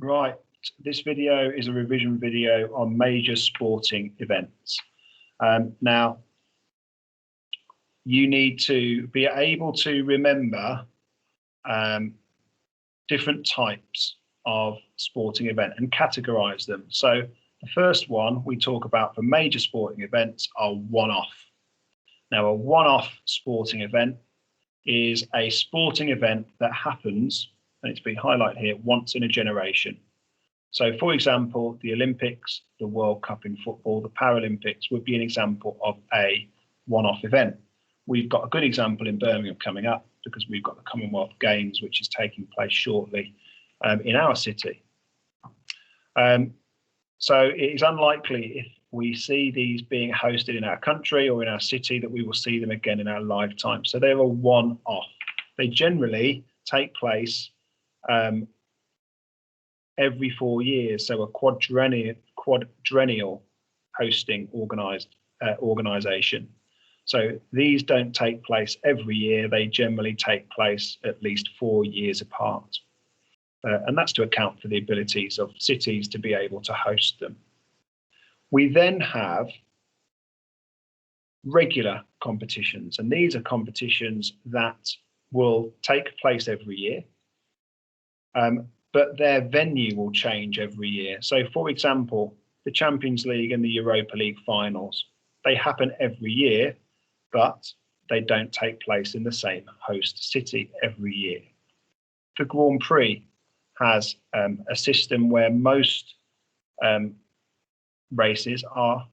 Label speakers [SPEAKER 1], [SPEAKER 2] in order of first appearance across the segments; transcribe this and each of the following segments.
[SPEAKER 1] Right, this video is a revision video on major sporting events. Now, you need to be able to remember different types of sporting event and categorize them. So the first one we talk about for major sporting events are one-off. Now, a one-off sporting event is a sporting event that happens, and it's been highlighted here, once in a generation. So, for example, the Olympics, the World Cup in football, the Paralympics would be an example of a one-off event. We've got a good example in Birmingham coming up because we've got the Commonwealth Games, which is taking place shortly in our city. So it is unlikely if we see these being hosted in our country or in our city that we will see them again in our lifetime. So they're a one-off. They generally take place every 4 years, so a quadrennial hosting organisation. So these don't take place every year, they generally take place at least 4 years apart. And that's to account for the abilities of cities to be able to host them. We then have regular competitions, and these are competitions that will take place every year, but their venue will change every year. So, for example, the Champions League and the Europa League finals, they happen every year, but they don't take place in the same host city every year. The Grand Prix has a system where most races are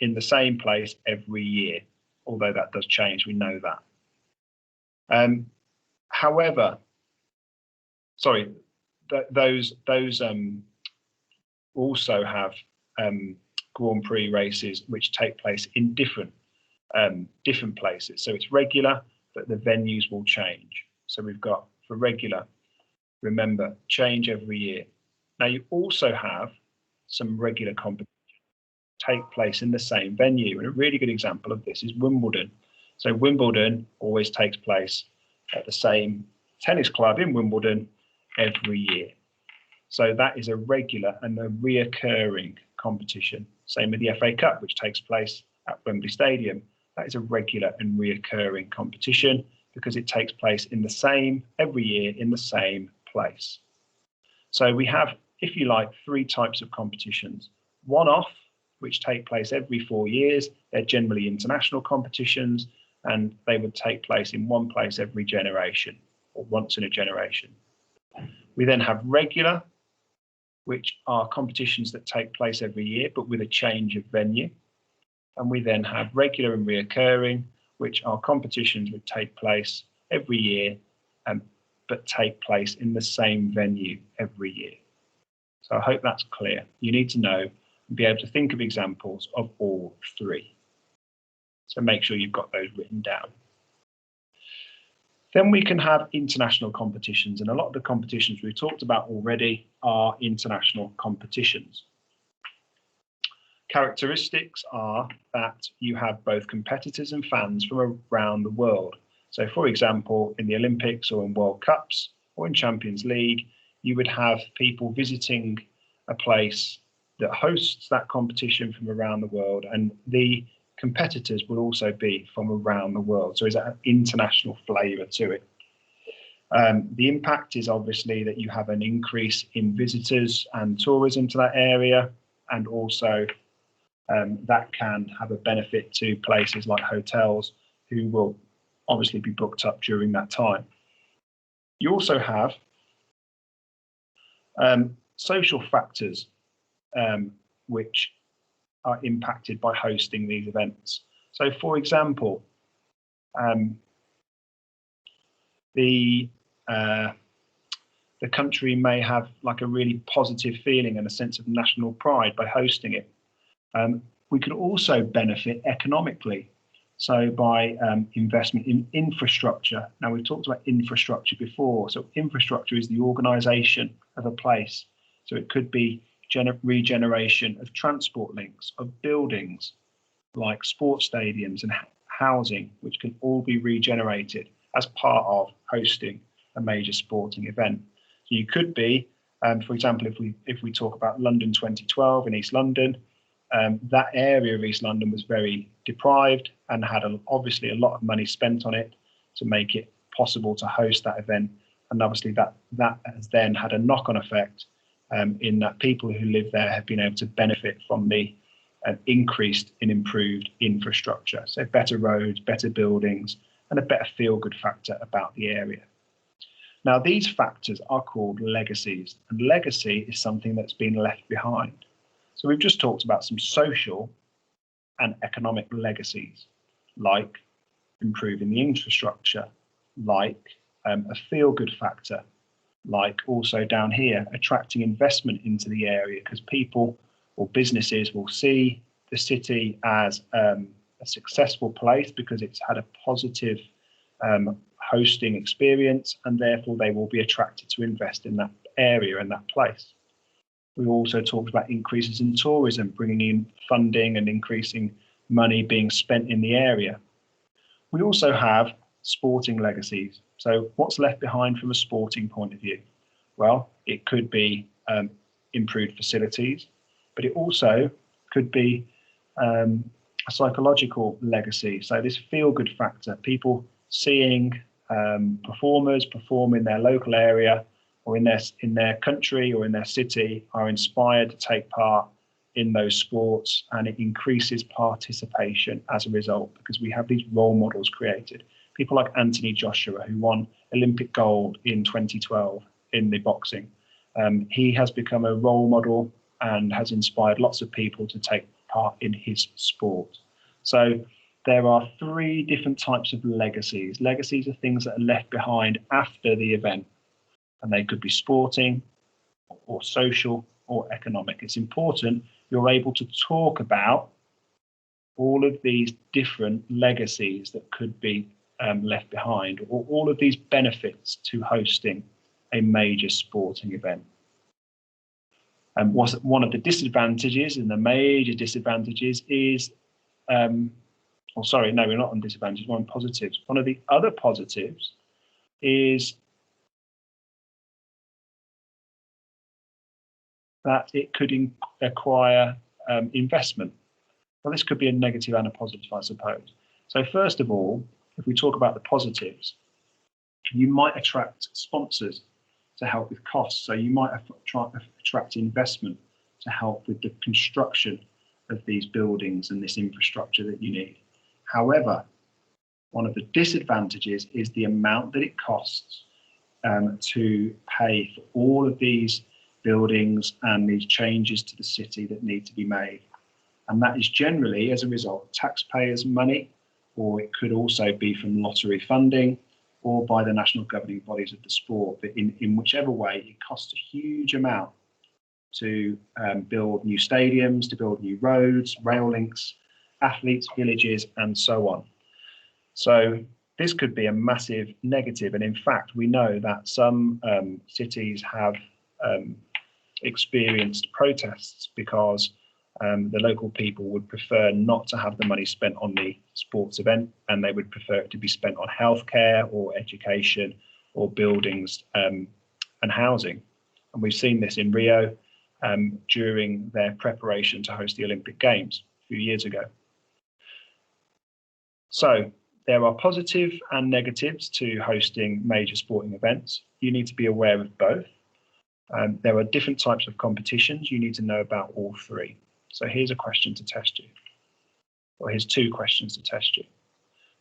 [SPEAKER 1] in the same place every year, although that does change, we know that. However, sorry, those also have Grand Prix races which take place in different places. So it's regular, but the venues will change. So we've got, for regular, remember, change every year. Now you also have some regular competitions take place in the same venue. And a really good example of this is Wimbledon. So Wimbledon always takes place at the same tennis club in Wimbledon every year. So that is a regular and a reoccurring competition. Same with the FA Cup, which takes place at Wembley Stadium. That is a regular and reoccurring competition because it takes place in the same, every year in the same place. So we have, if you like, 3 types of competitions. One-off, which take place every 4 years. They're generally international competitions, and they would take place in one place every generation, or once in a generation. We then have regular, which are competitions that take place every year, but with a change of venue. And we then have regular and reoccurring, which are competitions that take place every year, but take place in the same venue every year. So I hope that's clear. You need to know and be able to think of examples of all 3. So make sure you've got those written down. Then we can have international competitions, and a lot of the competitions we've talked about already are international competitions. Characteristics are that you have both competitors and fans from around the world. So, for example, in the Olympics or in World Cups or in Champions League, you would have people visiting a place that hosts that competition from around the world, and the competitors will also be from around the world. So there's an international flavour to it. The impact is obviously that you have an increase in visitors and tourism to that area, and also that can have a benefit to places like hotels who will obviously be booked up during that time. You also have social factors which are impacted by hosting these events. So, for example, the country may have like a really positive feeling and a sense of national pride by hosting it. We could also benefit economically, so by investment in infrastructure. Now, we've talked about infrastructure before. So infrastructure is the organisation of a place. So it could be regeneration of transport links, of buildings like sports stadiums and housing, which can all be regenerated as part of hosting a major sporting event. So you could be For example, if we talk about London 2012 in East London, that area of East London was very deprived and had obviously a lot of money spent on it to make it possible to host that event. And obviously that has then had a knock-on effect in that people who live there have been able to benefit from the increased and improved infrastructure. So better roads, better buildings, and a better feel-good factor about the area. Now, these factors are called legacies, and legacy is something that's been left behind. So we've just talked about some social and economic legacies, like improving the infrastructure, like a feel-good factor, like also down here, attracting investment into the area, because people or businesses will see the city as a successful place because it's had a positive hosting experience, and therefore they will be attracted to invest in that area and that place. We also talked about increases in tourism, bringing in funding and increasing money being spent in the area. We also have sporting legacies. So what's left behind from a sporting point of view? Well, it could be improved facilities, but it also could be a psychological legacy. So this feel-good factor, people seeing performers perform in their local area or in their country or in their city are inspired to take part in those sports, and it increases participation as a result because we have these role models created. People like Anthony Joshua, who won Olympic gold in 2012 in the boxing. He has become a role model and has inspired lots of people to take part in his sport. So there are 3 different types of legacies. Legacies are things that are left behind after the event, and they could be sporting or social or economic. It's important you're able to talk about all of these different legacies that could be left behind, or all of these benefits to hosting a major sporting event. And one of the disadvantages, and the major disadvantages is, sorry, no, we're not on disadvantages, we're on positives. One of the other positives is that it could acquire investment. Well, this could be a negative and a positive, I suppose. So first of all, if we talk about the positives, you might attract sponsors to help with costs. So you might attract investment to help with the construction of these buildings and this infrastructure that you need. However, one of the disadvantages is the amount that it costs to pay for all of these buildings and these changes to the city that need to be made. And that is generally as a result of taxpayers' money, or it could also be from lottery funding or by the national governing bodies of the sport. But in whichever way, it costs a huge amount to build new stadiums, to build new roads, rail links, athletes, villages, and so on. So this could be a massive negative. And in fact, we know that some cities have experienced protests because the local people would prefer not to have the money spent on the sports event, and they would prefer it to be spent on healthcare or education or buildings and housing. And we've seen this in Rio during their preparation to host the Olympic Games a few years ago. So there are positive and negatives to hosting major sporting events. You need to be aware of both. There are different types of competitions. You need to know about all 3. So here's a question to test you, or here's 2 questions to test you.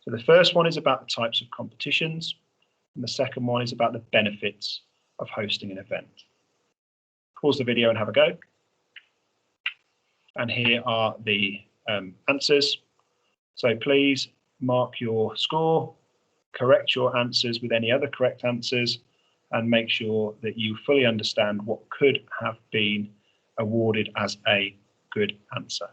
[SPEAKER 1] So the first one is about the types of competitions, and the second one is about the benefits of hosting an event. Pause the video and have a go. And here are the answers. So please mark your score, correct your answers with any other correct answers, and make sure that you fully understand what could have been awarded as a good answer.